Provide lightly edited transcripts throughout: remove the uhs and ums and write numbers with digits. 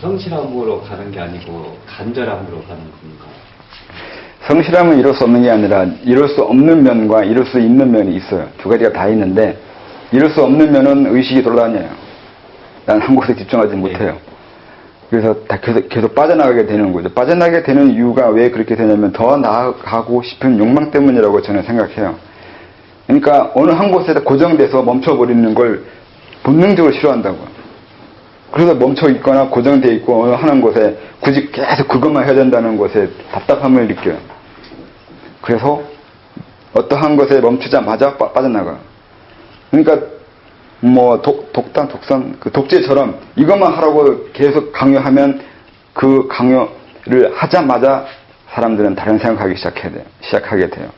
성실함으로 가는 게 아니고 간절함으로 가는 건가요? 성실함은 이룰 수 없는 게 아니라 이룰 수 없는 면과 이룰 수 있는 면이 있어요. 두 가지가 다 있는데 이룰 수 없는 면은 의식이 돌아다녀요. 난 한 곳에 집중하지 못해요. 그래서 다 계속 빠져나가게 되는 거죠. 빠져나가게 되는 이유가 왜 그렇게 되냐면 더 나아가고 싶은 욕망 때문이라고 저는 생각해요. 그러니까 어느 한 곳에 고정돼서 멈춰버리는 걸 본능적으로 싫어한다고요. 그래서 멈춰 있거나 고정되어 있고 어느 하는 곳에 굳이 계속 그것만 해야 된다는 것에 답답함을 느껴요. 그래서 어떠한 것에 멈추자마자 빠져나가. 그러니까 뭐 독선 그 독재처럼 이것만 하라고 계속 강요하면 그 강요를 하자마자 사람들은 다른 생각하기 시작하게 돼요.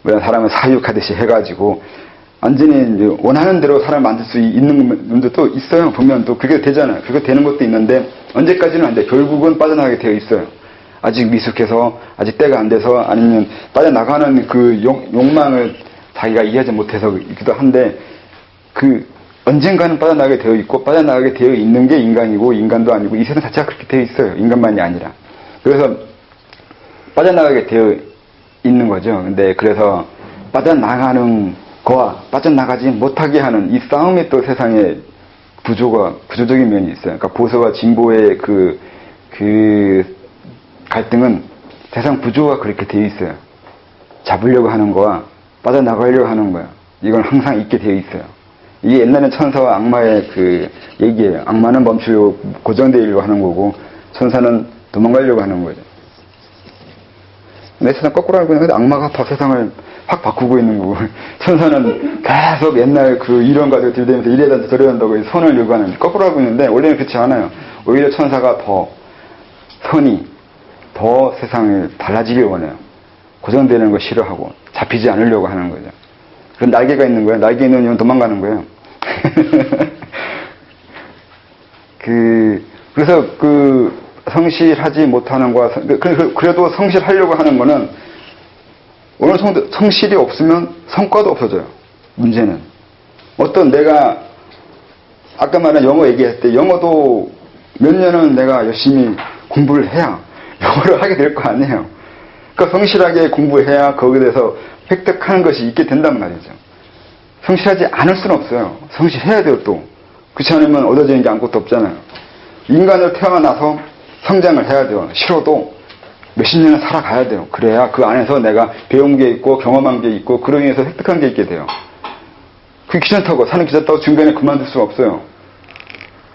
왜 사람은 사육하듯이 해가지고 완전히 원하는 대로 사람을 만들 수 있는 분도 또 있어요. 보면 또 그게 되잖아요. 그게 되는 것도 있는데 언제까지는 안 돼. 결국은 빠져나가게 되어 있어요. 아직 미숙해서 아직 때가 안 돼서 아니면 빠져나가는 그 욕망을 자기가 이해하지 못해서이기도 한데 그 언젠가는 빠져나가게 되어 있고 빠져나가게 되어 있는 게 인간이고 인간도 아니고 이 세상 자체가 그렇게 되어 있어요. 인간만이 아니라. 그래서 빠져나가게 되어 있는 거죠. 근데 그래서 빠져나가는 거와 빠져나가지 못하게 하는 이 싸움이 또 세상에 구조적인 면이 있어요. 그러니까 보수와 진보의 그 갈등은 세상 구조가 그렇게 되어 있어요. 잡으려고 하는 거와 빠져나가려고 하는 거야. 이건 항상 있게 되어 있어요. 이게 옛날엔 천사와 악마의 그 얘기예요. 악마는 멈추려고 고정되려고 하는 거고 천사는 도망가려고 하는 거죠. 내 세상 거꾸로 알고 있는데 악마가 더 세상을 확 바꾸고 있는 거고 천사는 계속 옛날 그 이론 가지고 들이대면서 이래야 된다 저래야 된다고 선을 요구하는 거꾸로 알고 있는데 원래는 그렇지 않아요. 오히려 천사가 더 선이 더 세상을 달라지길 원해요. 고정되는 거 싫어하고 잡히지 않으려고 하는 거죠. 그런 날개가 있는 거예요. 날개 있는 건 도망가는 거예요. 그래서 성실하지 못하는 거와 그래도 성실하려고 하는 거는 어느 정도 성실이 없으면 성과도 없어져요. 문제는 어떤 내가 아까 말한 영어 얘기할 때 영어도 몇 년은 내가 열심히 공부를 해야 영어를 하게 될 거 아니에요. 그러니까 성실하게 공부해야 거기에 대해서 획득하는 것이 있게 된단 말이죠. 성실하지 않을 수는 없어요. 성실해야 돼요 또. 그렇지 않으면 얻어지는 게 아무것도 없잖아요. 인간으로 태어나서 성장을 해야 돼요. 싫어도 몇십 년을 살아가야 돼요. 그래야 그 안에서 내가 배운 게 있고 경험한 게 있고 그로 인해서 획득한 게 있게 돼요. 그게 귀찮다고 사는 귀찮다고 중간에 그만둘 수가 없어요.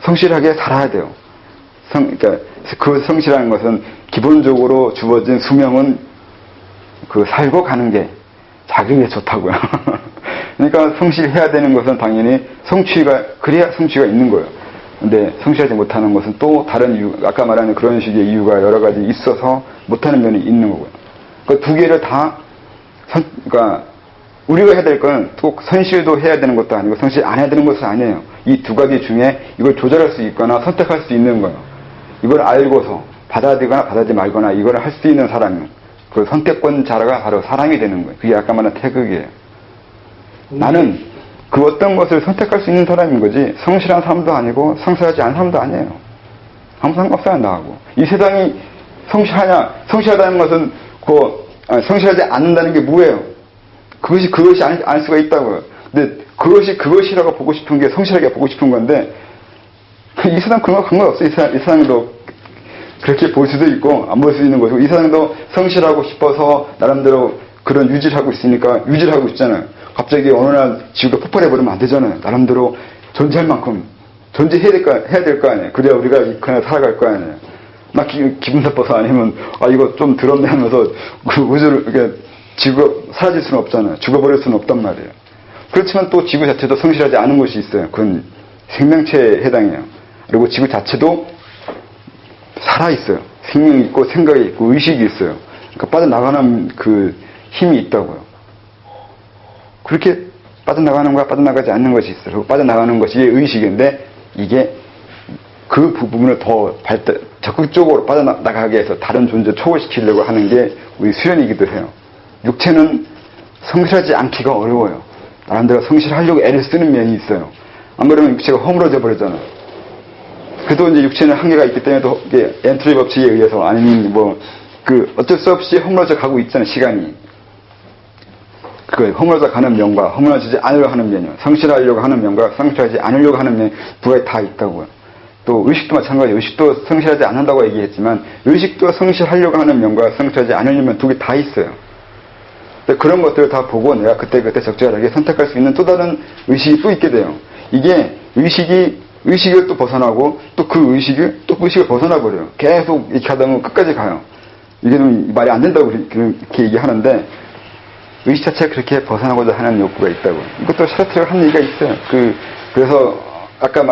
성실하게 살아야 돼요. 그러니까 그 성실한 것은 기본적으로 주어진 수명은 살고 가는 게 자기 위해 좋다고요. 그러니까 성실해야 되는 것은 당연히 그래야 성취가 있는 거예요. 근데 성실하지 못하는 것은 또 다른 이유, 아까 말하는 그런 식의 이유가 여러 가지 있어서 못하는 면이 있는 거고요. 그 두 개를 다, 그러니까 우리가 해야 될 건 꼭 선실도 해야 되는 것도 아니고 성실 안 해야 되는 것은 아니에요. 이 두 가지 중에 이걸 조절할 수 있거나 선택할 수 있는 거예요. 이걸 알고서 받아들이거나 받아들이지 말거나 이걸 할 수 있는 사람은 그 선택권자가 바로 사람이 되는 거예요. 그게 아까 말한 태극이에요. 나는 그 어떤 것을 선택할 수 있는 사람인 거지 성실한 사람도 아니고 성실하지 않은 사람도 아니에요. 아무 상관없어요 나하고. 이 세상이 성실하다는 것은 성실하지 않는다는 게 뭐예요? 그것이 아닐 수가 있다고요. 근데 그것이라고 보고 싶은 게 성실하게 보고 싶은 건데 이 세상 그런 거 상관없어요. 이 세상도 그렇게 볼 수도 있고 안 볼 수 있는 것이고 이 세상도 성실하고 싶어서 나름대로 그런 유지를 하고 있으니까 유지를 하고 있잖아요. 갑자기 어느 날 지구가 폭발해버리면 안 되잖아요. 나름대로 존재할 만큼 존재해야 될 거 아니에요. 그래야 우리가 그냥 살아갈 거 아니에요. 막 기분 나빠서 아니면 이거 좀 더럽네 하면서 그 우주를 이렇게 지구가 사라질 수는 없잖아요. 죽어버릴 수는 없단 말이에요. 그렇지만 또 지구 자체도 성실하지 않은 것이 있어요. 그건 생명체에 해당해요. 그리고 지구 자체도 살아있어요. 생명이 있고 생각이 있고 의식이 있어요. 그러니까 빠져나가는 그 힘이 있다고요. 그렇게 빠져나가는 거와 빠져나가지 않는 것이 있어요. 그리고 빠져나가는 것이 의식인데 이게 그 부분을 더 적극적으로 빠져나가게 해서 다른 존재 초월시키려고 하는 게 우리 수련이기도 해요. 육체는 성실하지 않기가 어려워요. 나름대로 성실하려고 애를 쓰는 면이 있어요. 안 그러면 육체가 허물어져 버리잖아요. 그래도 이제 육체는 한계가 있기 때문에 또 이게 엔트리 법칙에 의해서 아니면 뭐 어쩔 수 없이 허물어져 가고 있잖아요, 시간이. 허물어져 가는 면과 허물어지지 않으려고 하는 면이요. 성실하려고 하는 면과 성실하지 않으려고 하는 면 두 가지 다 있다고요. 또 의식도 마찬가지예요. 의식도 성실하지 않는다고 얘기했지만 의식도 성실하려고 하는 면과 성실하지 않으려는 면 두 개 다 있어요. 그런 것들을 다 보고 내가 그때그때 적절하게 선택할 수 있는 또 다른 의식이 또 있게 돼요. 이게 의식을 또 벗어나고 또 그 의식을 벗어나 버려요. 계속 이렇게 하다 보면 끝까지 가요. 이게 좀 말이 안 된다고 그렇게 얘기하는데 의식 자체가 그렇게 벗어나고자 하는 욕구가 있다고. 이것도 사르트르가 한 얘기가 있어요. 그래서 아까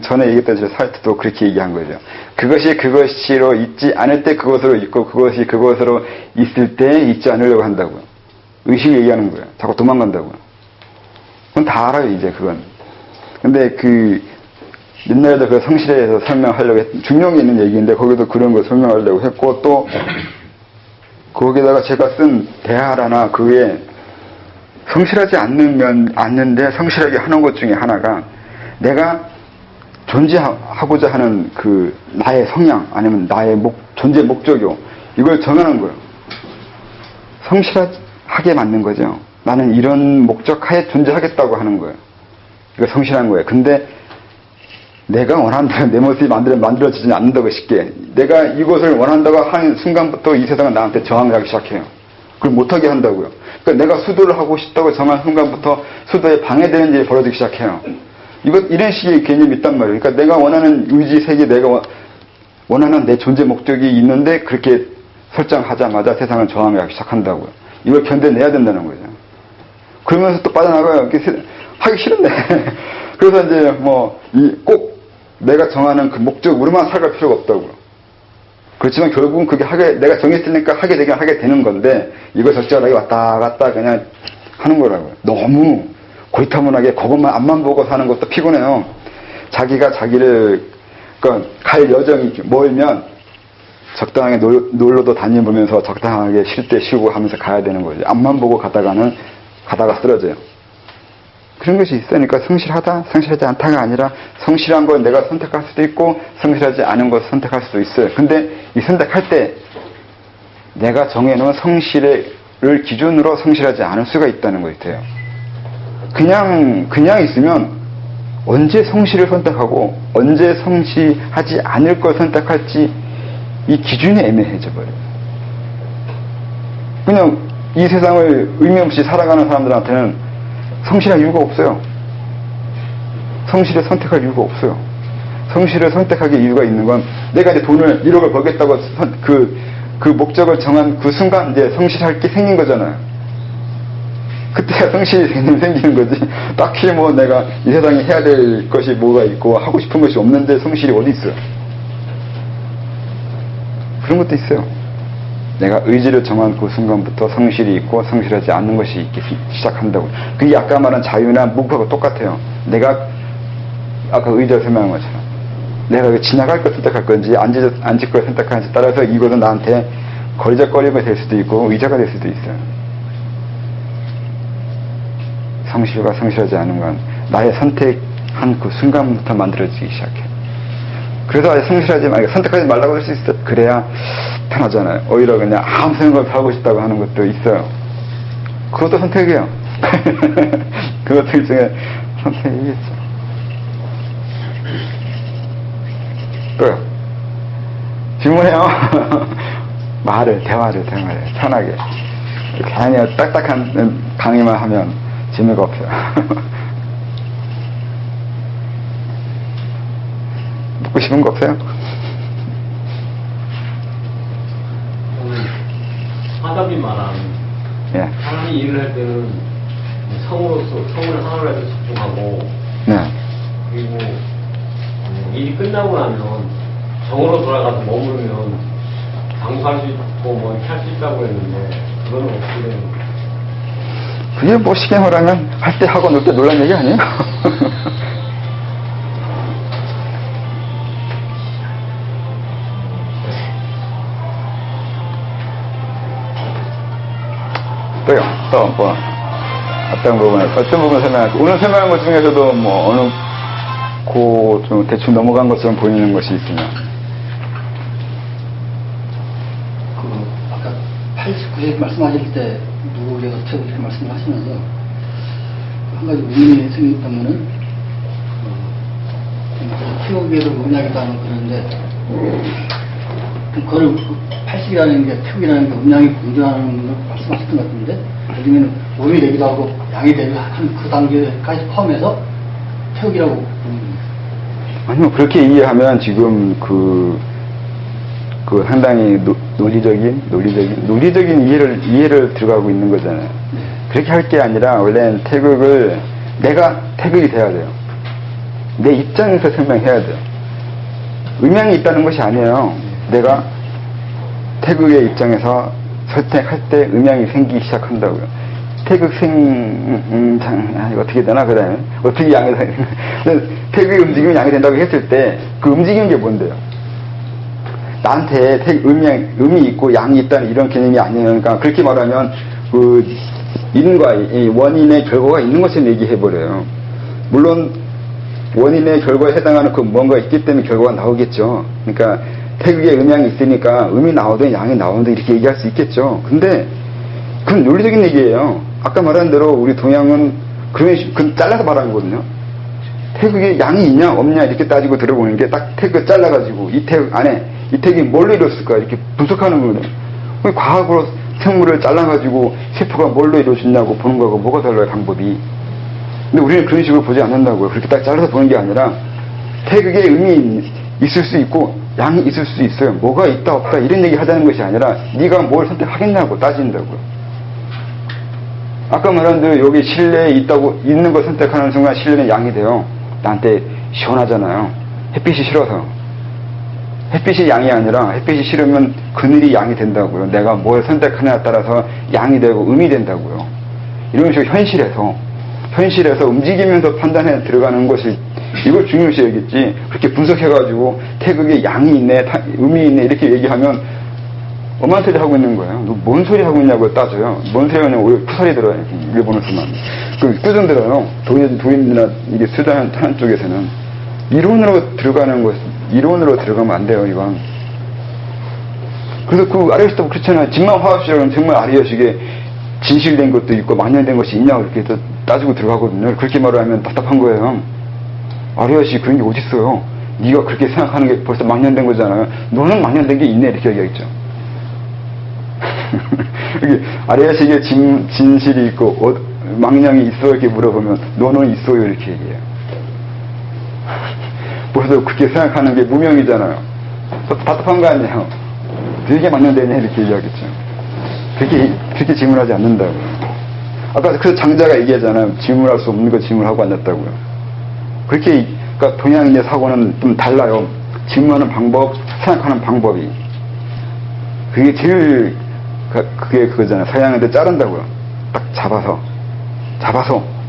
전에 얘기했던 사르트도 그렇게 얘기한 거죠. 그것이 그것이로 있지 않을 때 그것으로 있고 그것이 그것으로 있을 때 있지 않으려고 한다고요. 의식을 얘기하는 거예요. 자꾸 도망간다고요. 그건 다 알아요, 이제 그건. 근데 옛날에도 그 성실에 대해서 설명하려고 중용이 있는 얘기인데 거기도 그런 거 설명하려고 했고 또 거기다가 제가 쓴 대하라나 그에 성실하지 않는데 성실하게 하는 것 중에 하나가 내가 존재하고자 하는 나의 성향 아니면 나의 존재 목적이요. 이걸 정하는 거예요. 성실하게 맞는 거죠. 나는 이런 목적 하에 존재하겠다고 하는 거예요. 이거 성실한 거예요. 근데 내가 원하는 대로 내 모습이 만들어지지 않는다고 쉽게. 내가 이것을 원한다고 하는 순간부터 이 세상은 나한테 저항하기 시작해요. 그걸 못하게 한다고요. 그러니까 내가 수도를 하고 싶다고 정한 순간부터 수도에 방해되는 일이 벌어지기 시작해요. 이런 식의 개념이 있단 말이에요. 그러니까 내가 원하는 의지 세계, 내가 원하는 내 존재 목적이 있는데 그렇게 설정하자마자 세상은 저항하기 시작한다고요. 이걸 견뎌내야 된다는 거죠. 그러면서 또 빠져나가요. 하기 싫은데. 그래서 이제 꼭 내가 정하는 그 목적으로만 살아갈 필요가 없다고요. 그렇지만 결국은 그게 내가 정했으니까 하게 되는 건데 이걸 적절하게 왔다 갔다 그냥 하는 거라고요. 너무 고리타분하게 그것만 앞만 보고 사는 것도 피곤해요. 자기가 자기를 갈 여정이 멀면 적당하게 놀러도 다니면서 적당하게 쉴 때 쉬고 하면서 가야 되는 거죠. 앞만 보고 가다가 쓰러져요. 그런 것이 있으니까 성실하다, 성실하지 않다가 아니라 성실한 걸 내가 선택할 수도 있고 성실하지 않은 것을 선택할 수도 있어요. 근데 이 선택할 때 내가 정해놓은 성실을 기준으로 성실하지 않을 수가 있다는 거 있어요. 그냥 있으면 언제 성실을 선택하고 언제 성실하지 않을 걸 선택할지 이 기준이 애매해져 버려요. 그냥 이 세상을 의미 없이 살아가는 사람들한테는 성실할 이유가 없어요. 성실을 선택할 이유가 없어요. 성실을 선택하기 이유가 있는 건 내가 이제 돈을 1억을 벌겠다고 그 목적을 정한 그 순간 이제 성실할 게 생긴 거잖아요. 그때야 성실이 생기는 거지. 딱히 내가 이 세상에 해야 될 것이 뭐가 있고 하고 싶은 것이 없는데 성실이 어디 있어요. 그런 것도 있어요. 내가 의지를 정한 그 순간부터 성실이 있고 성실하지 않는 것이 있기 시작한다고. 그게 아까 말한 자유나 무구하고 똑같아요. 내가 아까 의지를 설명한 것처럼 내가 지나갈 걸 선택할 건지 앉을 걸 선택하는지 따라서 이것은 나한테 걸적거리가 될 수도 있고 의자가 될 수도 있어요. 성실과 성실하지 않은 건 나의 선택한 그 순간부터 만들어지기 시작해요. 그래서 성실하지 말고 선택하지 말라고 할 수 있어요. 그래야 편하잖아요. 오히려 그냥 아무 생각 없이 하고 싶다고 하는 것도 있어요. 그것도 선택이에요. 그것도 일종의 선택이겠죠. 또요. 질문해요. 대화를 편하게. 괜히 딱딱한 강의만 하면 재미가 없어요. 묻고 싶은 거 없어요? 화답이 말한 예. 사람이 일을 할 때는 성을 하나로 해서 집중하고 네. 그리고 일이 끝나고 나면 정으로 돌아가서 머물면 장수할 수 있고 이렇게 할 수 있다고 했는데 그거는 어떻게 되는 거예요? 그게 시계호라면 할 때 하고 놀 때 놀란 얘기 아니에요? 또요. 또 어떤 부분 설명할까? 오늘 설명한 것 중에서도 어느 않고 좀 대충 넘어간 것처럼 보이는 것이 있으면. 아까 89세 말씀하실 때 누구에게서 태우고 이렇게 말씀을 하시면서 한 가지 의문이 생겼다면은 태우기에도 음양이다 하면 그러는데 그거를 80이라는 게 태우기라는 게 음양이 공존하는 걸 말씀하셨던 것 같은데 요즘에는 음이 되기도 하고 양이 되기도 한 그 단계까지 포함해서 태우기라고 보는 겁니다. 아니요, 그렇게 이해하면 지금 그 상당히 논리적인 이해를 들어가고 있는 거잖아요. 그렇게 할 게 아니라 원래는 태극을 내가 태극이 돼야 돼요. 내 입장에서 설명해야 돼요. 음양이 있다는 것이 아니에요. 내가 태극의 입장에서 선택할 때 음양이 생기기 시작한다고요. 태극 어떻게 되나, 그 다음에 어떻게 양이 되나. 태극이 움직이면 양이 된다고 했을 때 그 움직이는 게 뭔데요? 나한테 음이 있고 양이 있다는 이런 개념이 아니에요. 그러니까 그렇게 말하면 그 인과 이 원인의 결과가 있는 것을 얘기해버려요. 물론 원인의 결과에 해당하는 그 뭔가 있기 때문에 결과가 나오겠죠. 그러니까 태극에 음양이 있으니까 음이 나오든 양이 나오든 이렇게 얘기할 수 있겠죠. 근데 그건 논리적인 얘기예요. 아까 말한 대로 우리 동양은 그건 잘라서 말하는 거거든요. 태극에 양이 있냐 없냐 이렇게 따지고 들어보는 게 딱 태극을 잘라가지고 이 태극 안에 이 태극이 뭘로 이루어졌을까 이렇게 분석하는 거거든요. 과학으로 생물을 잘라가지고 세포가 뭘로 이루어졌냐고 보는 거하고 뭐가 달라요, 방법이. 근데 우리는 그런 식으로 보지 않는다고요. 그렇게 딱 잘라서 보는 게 아니라 태극에 음이 있을 수 있고 양이 있을 수 있어요. 뭐가 있다 없다 이런 얘기 하자는 것이 아니라 네가 뭘 선택하겠냐고 따진다고요. 아까 말한 대로 여기 실내에 있는 걸 선택하는 순간 실내는 양이 돼요. 나한테 시원하잖아요. 햇빛이 싫어서. 햇빛이 양이 아니라 햇빛이 싫으면 그늘이 양이 된다고요. 내가 뭘 선택하느냐에 따라서 양이 되고 음이 된다고요. 이런 식으로 현실에서 움직이면서 판단해 들어가는 것이 이걸 중요시 여겼지. 그렇게 분석해가지고 태극에 양이 있네, 음이 있네 이렇게 얘기하면 엄한 소리 하고 있는 거예요. 너 뭔 소리 하고 있냐고 따져요. 뭔 소리냐면 오히려 푸살이 들어요. 일본에서만. 꾸준 들어요. 도인이나 이게 수단 하는 쪽에서는. 이론으로 들어가면 안 돼요, 이건. 그래서 그 아리아식도 그렇잖아요. 직만 화합시라면 정말 아리아식에 진실된 것도 있고 만연된 것이 있냐고 이렇게 따지고 들어가거든요. 그렇게 말을 하면 답답한 거예요. 아리아식 그런 게 어딨어요. 네가 그렇게 생각하는 게 벌써 만연된 거잖아요. 너는 만연된 게 있네 이렇게 얘기하겠죠. 아리아식에 진실이 있고 망령이 있어 이렇게 물어보면 너는 있어요 이렇게 얘기해요. 벌써 그렇게 생각하는 게 무명이잖아요. 답답한 거 아니에요. 되게 만연되냐 이렇게 얘기하겠죠. 그렇게 질문하지 않는다고요. 아까 그래서 장자가 얘기하잖아요. 질문할 수 없는 거 질문하고 앉았다고요. 그러니까 동양인의 사고는 좀 달라요. 질문하는 방법, 생각하는 방법이. 그게 제일 그게 그거잖아요. 서양인들 자른다고요. 딱 잡아서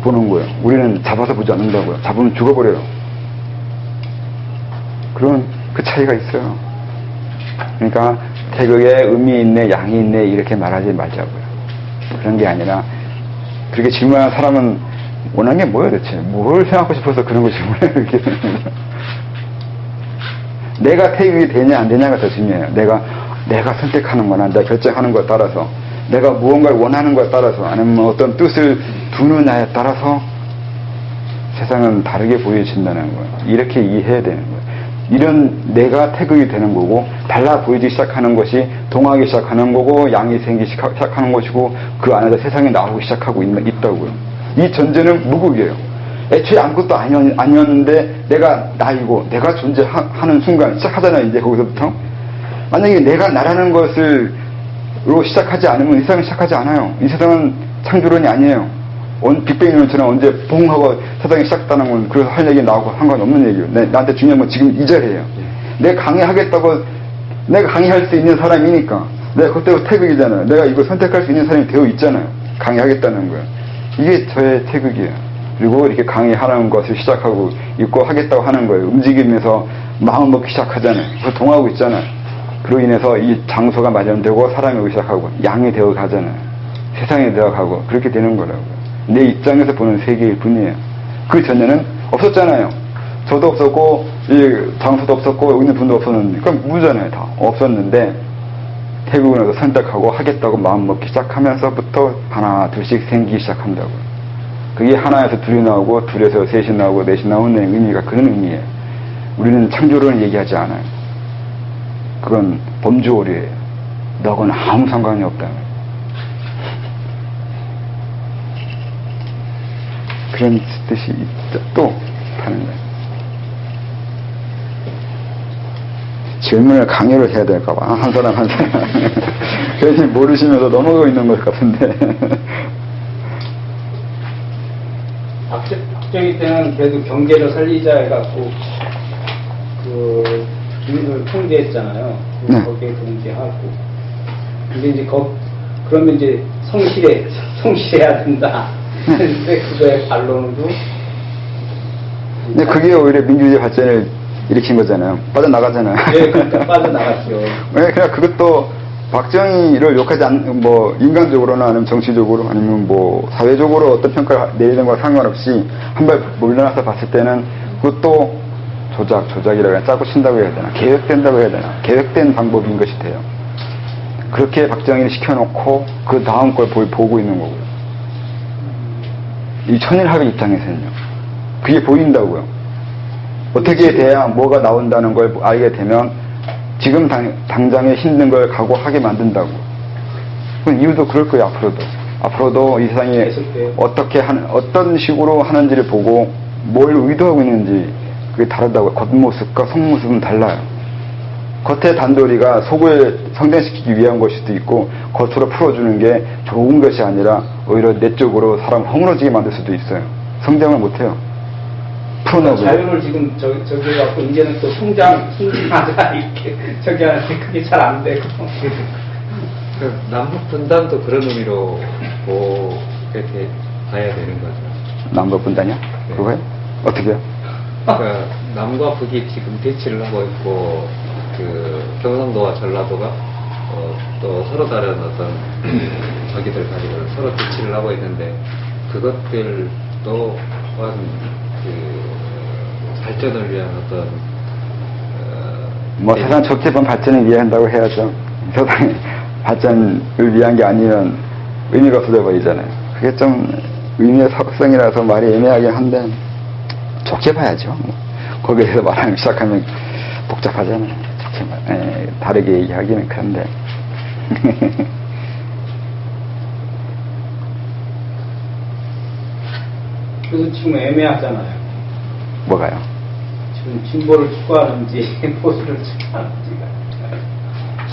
보는 거예요. 우리는 잡아서 보지 않는다고요. 잡으면 죽어버려요. 그런 그 차이가 있어요. 그러니까 태극에 음이 있네, 양이 있네 이렇게 말하지 말자고요. 그런 게 아니라 그렇게 질문하는 사람은 원하는 게 뭐예요, 대체? 뭘 생각하고 싶어서 그런 거 질문해요, 이렇게. 내가 태극이 되냐 안 되냐가 더 중요해요. 내가 선택하는 거나 내가 결정하는 것에 따라서 내가 무언가를 원하는 것에 따라서 아니면 어떤 뜻을 두느냐에 따라서 세상은 다르게 보여진다는 거예요. 이렇게 이해해야 되는 거예요. 이런 내가 태극이 되는 거고 달라 보이기 시작하는 것이 동하기 시작하는 거고 양이 생기기 시작하는 것이고 그 안에서 세상이 나오기 시작하고 있다고요. 이 전제는 무국이에요. 애초에 아무것도 아니었는데 내가 나이고 내가 존재하는 순간 시작하잖아요. 이제 거기서부터. 만약에 내가 나라는 것으로 시작하지 않으면 이 세상은 시작하지 않아요. 이 세상은 창조론이 아니에요. 빅뱅이론처럼 언제 봉하고 세상이 시작했다는 건 그래서 할 얘기 나오고 상관없는 얘기예요. 나한테 중요한 건 지금 이 자리예요. 내가 강의하겠다고 내가 강의할 수 있는 사람이니까 내가 그때부터 태극이잖아요. 내가 이걸 선택할 수 있는 사람이 되어 있잖아요. 강의하겠다는 거예요. 이게 저의 태극이에요. 그리고 이렇게 강의하는 것을 시작하고 있고 하겠다고 하는 거예요. 움직이면서 마음 먹기 시작하잖아요. 그래서 동하고 있잖아요. 그로 인해서 이 장소가 마련되고 사람이 오기 시작하고 양이 되어 가잖아요. 세상이 되어 가고 그렇게 되는 거라고요. 내 입장에서 보는 세계일 뿐이에요. 그 전에는 없었잖아요. 저도 없었고, 이 장소도 없었고, 여기 있는 분도 없었는데, 그럼 무잖아요, 다. 없었는데, 태국에서 선택하고 하겠다고 마음먹기 시작하면서부터 하나, 둘씩 생기기 시작한다고요. 그게 하나에서 둘이 나오고, 둘에서 셋이 나오고, 넷이 나오는 의미가 그런 의미예요. 우리는 창조론을 얘기하지 않아요. 그건 범주오류예요. 너하고는 아무 상관이 없다는 거예요. 그런 뜻이 또 다른 거예요. 질문을 강요를 해야 될까봐 한 사람 한 사람 괜히 모르시면서 넘어가고 있는 것 같은데. 박정희 때는 그래도 경제를 살리자 해갖고 그 주민을 통제했잖아요. 네. 거기에 통제하고. 근데 이제 그러면 이제 성실해야 된다. 근데 그거의 반론도. 근데 그게 오히려 민주주의 발전을 일으킨 거잖아요. 빠져나가잖아요. 예, 그러니까 빠져나갔죠. 네, 그냥 그것도 박정희를 욕하지 뭐 인간적으로나 아니면 정치적으로 아니면 뭐 사회적으로 어떤 평가를 내리는 거와 상관없이 한 발 물러나서 봤을 때는 그것도 조작이라고 해야 짜고 친다고 해야 되나, 계획된다고 해야 되나, 계획된 방법인 것이 돼요. 그렇게 박정희를 시켜놓고 그 다음 걸 보고 있는 거고요. 이 천일합의 입장에서는요. 그게 보인다고요. 어떻게 돼야 뭐가 나온다는 걸 알게 되면 지금 당장에 힘든 걸 각오하게 만든다고. 그 이유도 그럴 거예요, 앞으로도. 앞으로도 이 세상에 어떤 식으로 하는지를 보고 뭘 의도하고 있는지 그게 다르다고요. 겉모습과 속모습은 달라요. 겉의 단도리가 속을 성장시키기 위한 것일 수도 있고 겉으로 풀어주는 게 좋은 것이 아니라 오히려 내적으로 사람 허물어지게 만들 수도 있어요. 성장을 못해요. 자유를 지금 저기 갖고 이제는 또 성장하자 이렇게 저기 하는데 그게 잘 안 되고. 그 남북 분단도 그런 의미로 이렇게 봐야 되는 거죠. 남북 분단이요? 네. 그거요? 어떻게요? 그러니까 남과 북이 지금 대치를 하고 있고 그 경상도와 전라도가 또 서로 다른 어떤 적이들 가지고 서로 대치를 하고 있는데 그것들도 그 발전을 위한 어떤 뭐 세상 적재본 발전을 위한다고 해야죠. 세상의 발전을 위한 게 아니면 의미가 없어져 버리잖아요. 그게 좀 의미의 사각성이라서 말이 애매하긴 한데 좋게 봐야죠. 거기에 대해서 말하기 시작하면 복잡하잖아요. 좋게 다르게 얘기하기는 그런데. 그래서 지금 애매하잖아요. 뭐가요? 지금 진보를 추구하는지 보수를 추구하는지가.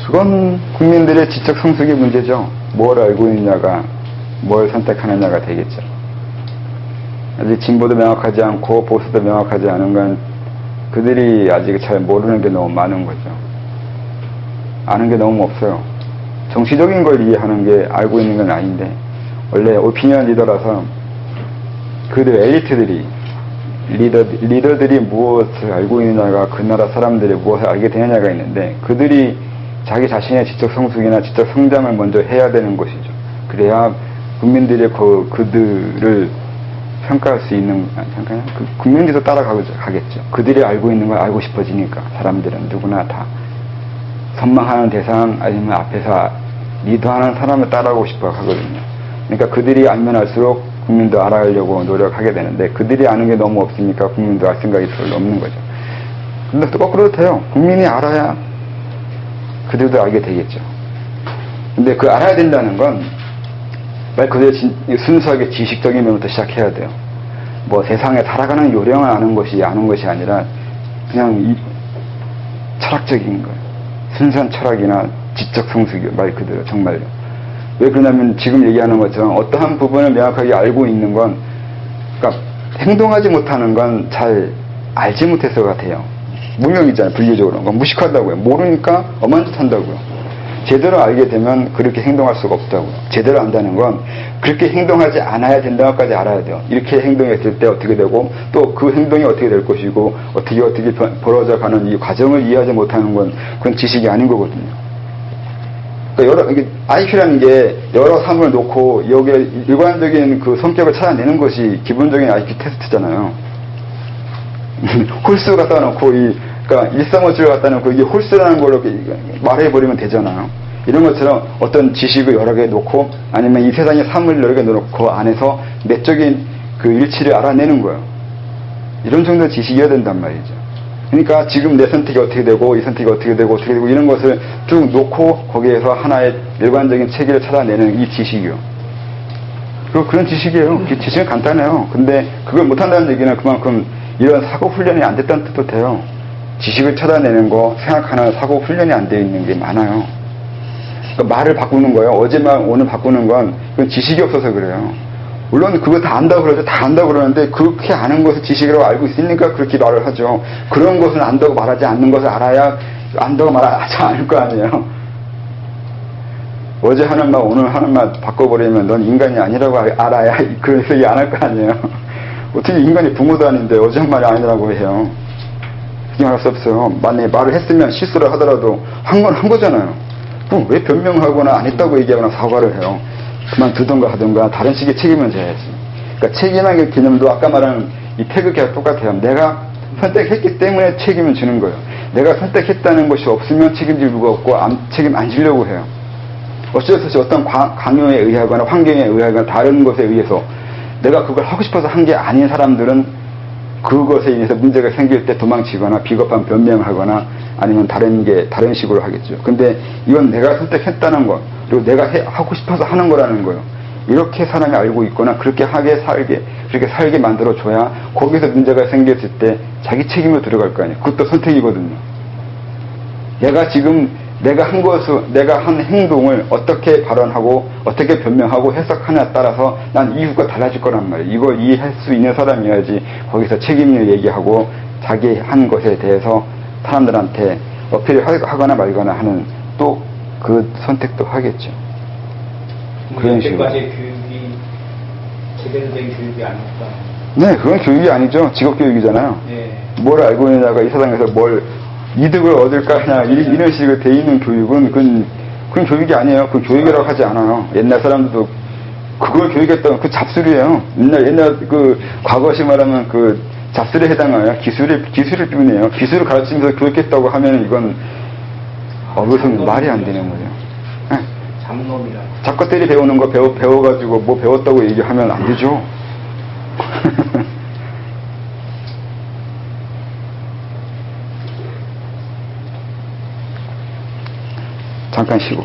그건 국민들의 지적 성숙의 문제죠. 뭘 알고 있느냐가 뭘 선택하느냐가 되겠죠. 아직 진보도 명확하지 않고 보수도 명확하지 않은 건 그들이 아직 잘 모르는 게 너무 많은 거죠. 아는 게 너무 없어요. 정치적인 걸 이해하는 게 알고 있는 건 아닌데 원래 오피니언 리더라서 그들 엘리트들이 리더들이 무엇을 알고 있느냐가 그 나라 사람들이 무엇을 알게 되느냐가 있는데 그들이 자기 자신의 지적 성숙이나 지적 성장을 먼저 해야 되는 것이죠. 그래야 국민들이 그들을 평가할 수 있는, 잠깐요. 국민들도 따라가겠죠. 그들이 알고 있는 걸 알고 싶어지니까 사람들은 누구나 다 선망하는 대상 아니면 앞에서 리더하는 사람을 따라가고 싶어 하거든요. 그러니까 그들이 알면 알수록 국민도 알아가려고 노력하게 되는데 그들이 아는 게 너무 없으니까 국민도 알 생각이 별로 없는 거죠. 근데 또 거꾸로도 돼요. 국민이 알아야 그들도 알게 되겠죠. 근데 그 알아야 된다는 건 말 그대로 순수하게 지식적인 면부터 시작해야 돼요. 뭐 세상에 살아가는 요령을 아는 것이 아니라 그냥 철학적인 거예요. 순수한 철학이나 지적 성숙이요. 말 그대로 정말요. 왜 그러냐면 지금 얘기하는 것처럼 어떠한 부분을 명확하게 알고 있는 건 그러니까 행동하지 못하는 건 잘 알지 못해서 같아요. 무명이잖아요. 분류적으로. 무식하다고요. 모르니까 어만짓한다고요. 제대로 알게 되면 그렇게 행동할 수가 없다고요. 제대로 안다는 건 그렇게 행동하지 않아야 된다고까지 알아야 돼요. 이렇게 행동했을 때 어떻게 되고 또 그 행동이 어떻게 될 것이고 어떻게 벌어져 가는 이 과정을 이해하지 못하는 건 그건 지식이 아닌 거거든요. 그러니까 IQ라는 게 여러 사물을 놓고 여기에 일관적인 그 성격을 찾아내는 것이 기본적인 IQ 테스트잖아요. 홀수 갖다 놓고 그러니까 일삼오칠을 갖다 놓고 이게 홀수라는 걸로 말해버리면 되잖아요. 이런 것처럼 어떤 지식을 여러 개 놓고 아니면 이 세상의 삶을 여러 개 놓고 안에서 내적인 그 일치를 알아내는 거예요. 이런 정도 지식이어야 된단 말이죠. 그러니까 지금 내 선택이 어떻게 되고 이 선택이 어떻게 되고 어떻게 되고 이런 것을 쭉 놓고 거기에서 하나의 일관적인 체계를 찾아내는 이 지식이요. 그리고 그런 지식이에요. 그 지식은 간단해요. 근데 그걸 못한다는 얘기는 그만큼 이런 사고 훈련이 안 됐다는 뜻도 돼요. 지식을 찾아내는 거, 생각하는 사고 훈련이 안 되어 있는 게 많아요. 그러니까 말을 바꾸는 거예요. 어제만 오늘 바꾸는 건 그건 지식이 없어서 그래요. 물론 그거 다 안다고 그러죠. 다 안다고 그러는데 그렇게 아는 것을 지식이라고 알고 있으니까 그렇게 말을 하죠. 그런 것을 안다고 말하지 않는 것을 알아야 안다고 말하지 않을 거 아니에요. 어제 하는 말 오늘 하는 말 바꿔버리면 넌 인간이 아니라고 알아야 그런 얘기 안 할 거 아니에요. 어떻게 인간이 부모도 아닌데 어제 한 말이 아니라고 해요. 그렇게 말할 수 없어요. 만약에 말을 했으면 실수를 하더라도 한 건 한 거잖아요. 그럼 왜 변명하거나 안 했다고 얘기하거나 사과를 해요. 그만두던가 하던가 다른 식의 책임을 져야지. 그러니까 책임의 개념도 아까 말한 이 태극기와 똑같아요. 내가 선택했기 때문에 책임을 지는 거예요. 내가 선택했다는 것이 없으면 책임질 이유가 없고 책임 안 지려고 해요. 어쩔 수 없이 어떤 강요에 의하거나 환경에 의하거나 다른 것에 의해서 내가 그걸 하고 싶어서 한 게 아닌 사람들은 그것에 인해서 문제가 생길 때 도망치거나 비겁한 변명하거나 아니면 다른 식으로 하겠죠. 근데 이건 내가 선택했다는 것, 그리고 내가 하고 싶어서 하는 거라는 거예요. 이렇게 사람이 알고 있거나 그렇게 살게 만들어줘야 거기서 문제가 생겼을 때 자기 책임으로 들어갈 거 아니에요. 그것도 선택이거든요. 내가 한 행동을 어떻게 발언하고 어떻게 변명하고 해석하냐에 따라서 난 이유가 달라질 거란 말이에요. 이걸 이해할 수 있는 사람이어야지 거기서 책임을 얘기하고 자기 한 것에 대해서 사람들한테 어필을 하거나 말거나 하는 또 그 선택도 하겠죠. 그런 식으로. 여태까지 교육이 제대로 된 교육이 아닐까. 네, 그건 교육이 아니죠. 직업교육이잖아요. 네. 뭘 알고 있느냐가 이 세상에서 뭘 이득을 얻을까 하냐 이런 식으로 돼 있는 교육은 그건 교육이 아니에요. 그건 교육이라고 하지 않아요. 옛날 사람들도 그걸 교육했던 그 잡술이에요. 옛날 그 과거시 말하면 그 잡술에 해당하여 기술일 뿐이에요. 기술을 가르치면서 교육했다고 하면 이건 무슨 말이 안 되는 거죠. 네. 잡놈이라. 잡것들이 배우는 거 배워가지고 뭐 배웠다고 얘기하면 안 되죠. 잠깐 쉬고.